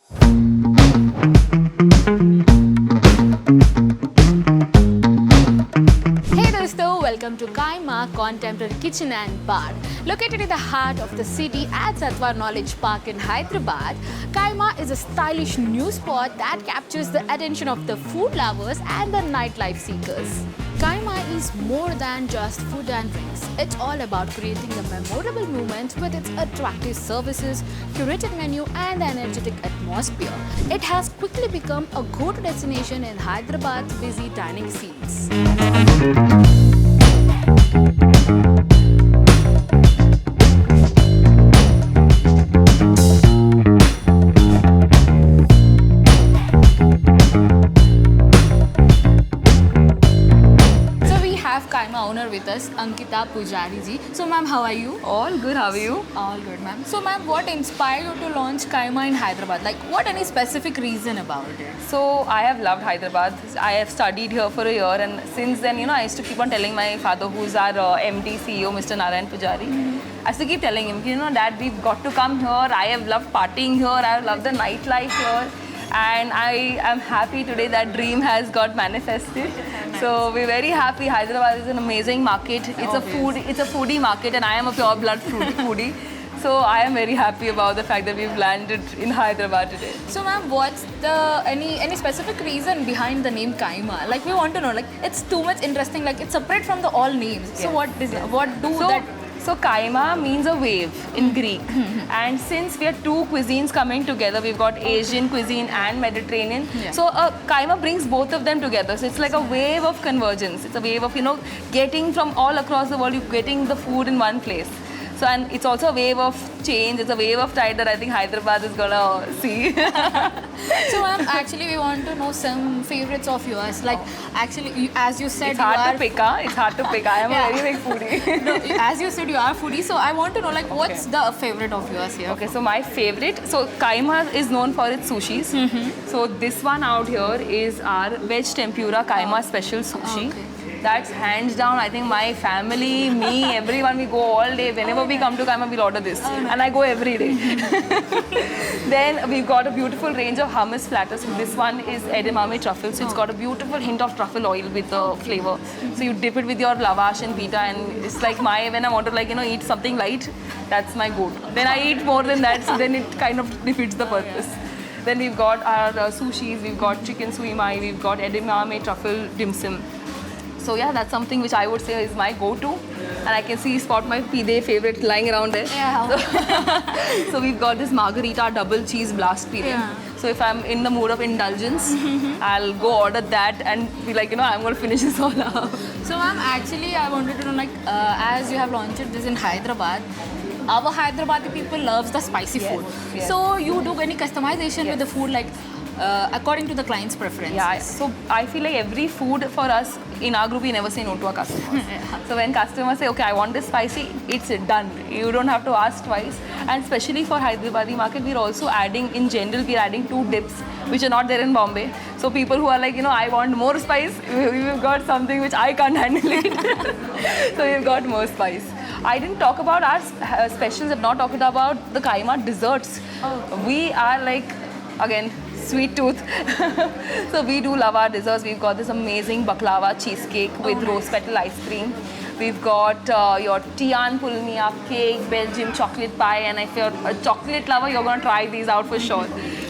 Hey dosto, welcome to Kaima Contemporary Kitchen and Bar. Located in the heart of the city at Satwa Knowledge Park in Hyderabad, Kaima is a stylish new spot that captures the attention of the food lovers and the nightlife seekers. Kaima is more than just food and drinks. It's all about creating a memorable moment with its attractive services, curated menu, and the energetic atmosphere. It has quickly become a go-to destination in Hyderabad's busy dining scenes. So we have Kaima owner with us, Ankita Pujari ji. So ma'am, how are you? All good, how are you? All good, ma'am. So ma'am, what inspired you to launch Kaima in Hyderabad? Like, what any specific reason about it? So I have loved Hyderabad. I have studied here for a year, and since then, I used to keep on telling my father, who's our MD, CEO, Mr. Narayan Pujari, I used to keep telling him, Dad, we've got to come here. I have loved partying here. I have loved the nightlife here. And I am happy today that dream has got manifested. So we're very happy. Hyderabad is an amazing market. It's a foodie market, and I am a pure blood foodie. So I am very happy about the fact that we've landed in Hyderabad today. So ma'am, what's the any specific reason behind the name Kaima? Like, we want to know. Like, it's too much interesting. Like, it's separate from the all names. So So Kaima means a wave in Greek. And since we are two cuisines coming together, we've got Asian cuisine and Mediterranean. Yeah. So Kaima brings both of them together. So it's like a wave of convergence. It's a wave of, getting from all across the world, you're getting the food in one place. So, and it's also a wave of change. It's a wave of tide that I think Hyderabad is gonna see. So ma'am, actually we want to know some favorites of yours. Like, actually, as you said, It's hard to pick, huh? It's hard to pick. I am Yeah. a very big foodie. No, as you said, you are foodie. So I want to know, like, what's the favorite of yours here? Okay, so my favorite, so Kaima is known for its sushis. So this one out here is our veg tempura Kaima special sushi. Okay. That's hands down, I think my family, me, everyone, we go all day. Whenever we come to Kaima, we'll order this. And I go every day. Then we've got a beautiful range of hummus platters. So this one is edamame truffle. So it's got a beautiful hint of truffle oil with the flavor. So you dip it with your lavash and pita, and it's like when I want to eat something light, that's my go-to. Then I eat more than that, so then it kind of defeats the purpose. Then we've got our sushis, we've got chicken sui mai, we've got edamame truffle dim sum. So yeah, that's something which I would say is my go-to, and I can spot my pide favorite lying around there. Yeah. So we've got this margarita double cheese blast pide. Yeah. So if I'm in the mood of indulgence, I'll go order that and be like, I'm going to finish this all up. So ma'am, actually I wanted to know, like, as you have launched this in Hyderabad, our Hyderabadi people loves the spicy Yes, food. yes. So you do any customization with the food, like, according to the client's preference? Yeah, so I feel like every food for us in our group, we never say no to our customers. So when customers say, okay, I want this spicy, it's done. You don't have to ask twice. And especially for Hyderabadi market, we're also adding, in general, we're adding 2 dips, which are not there in Bombay. So people who are like, I want more spice, we've got something which I can't handle it. So we've got more spice. I didn't talk about our specials. I've not talked about the Kaima desserts. We are like, again, sweet tooth. So we do love our desserts. We've got this amazing baklava cheesecake with rose petal ice cream. We've got your Tian Pulmia cake, Belgium chocolate pie, and if you're a chocolate lover, you're going to try these out for sure.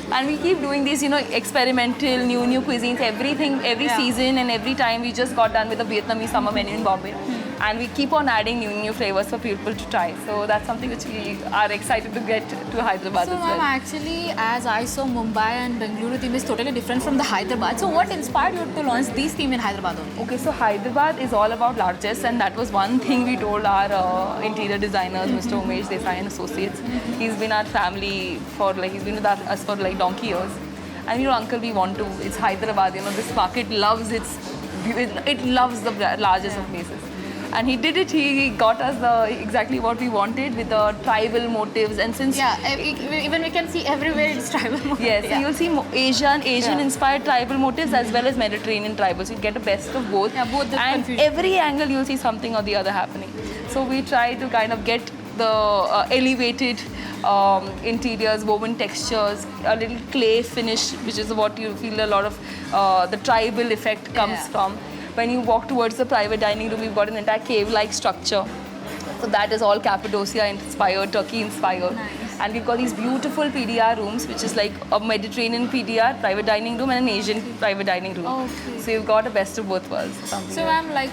And we keep doing these, experimental, new cuisines, everything, every season and every time. We just got done with the Vietnamese summer menu in Bombay. And we keep on adding new flavors for people to try. So that's something which we are excited to get to Hyderabad So as ma'am, well. actually, as I saw, Mumbai and Bengaluru theme is totally different from the Hyderabad. So what inspired you to launch these theme in Hyderabad only? Okay, so Hyderabad is all about largesse, and that was one thing we told our interior designers, Mr. Umesh Desai and Associates. He's been our family for he's been with us for donkey years. And uncle, we want to, it's Hyderabad, this market loves it loves the largest of places. And he did it. He got us exactly what we wanted with the tribal motifs. And since even we can see everywhere it's tribal motif. yes, so you'll see Asian inspired tribal motifs as well as Mediterranean tribal. So you get a best of both. Yeah, both the and confusion. every angle you'll see something or the other happening. So we try to kind of get the elevated interiors, woven textures, a little clay finish, which is what you feel a lot of the tribal effect comes from. When you walk towards the private dining room, we've got an entire cave-like structure. So that is all Cappadocia inspired, Turkey inspired. Nice. And we've got these beautiful PDR rooms, which is like a Mediterranean PDR, private dining room, and an Asian private dining room. Okay. So you've got a best of both worlds. So ma'am, like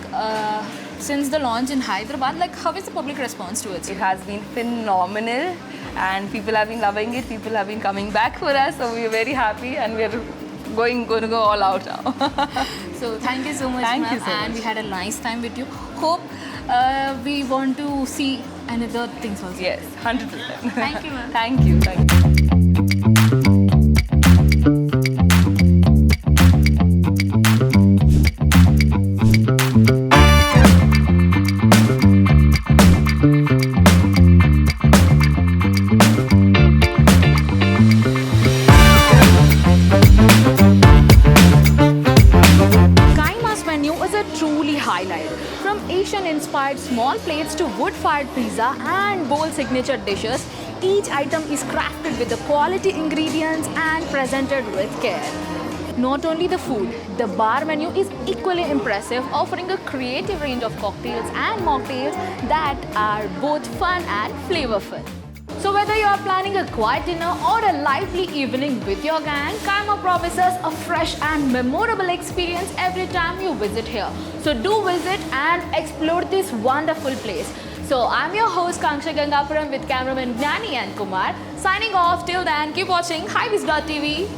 since the launch in Hyderabad, like how is the public response towards It it? has been phenomenal, and people have been loving it. People have been coming back for us, so we're very happy, and we're going to go all out now. So thank you so much, Thank ma'am, you so and much. we had a nice time with you. Hope we want to see another things also. Yes, 100%. Thank you, ma'am. Thank you. Thank you. Kaima's menu is a truly highlight. From Asian-inspired small plates to wood-fired pizza and bold signature dishes, each item is crafted with the quality ingredients and presented with care. Not only the food, the bar menu is equally impressive, offering a creative range of cocktails and mocktails that are both fun and flavorful. So whether you are planning a quiet dinner or a lively evening with your gang, Kaima promises a fresh and memorable experience every time you visit here. So do visit and explore this wonderful place. So I'm your host Kanksha Gangapuram with cameraman Gnani and Kumar. Signing off till then, keep watching HighBiz.tv.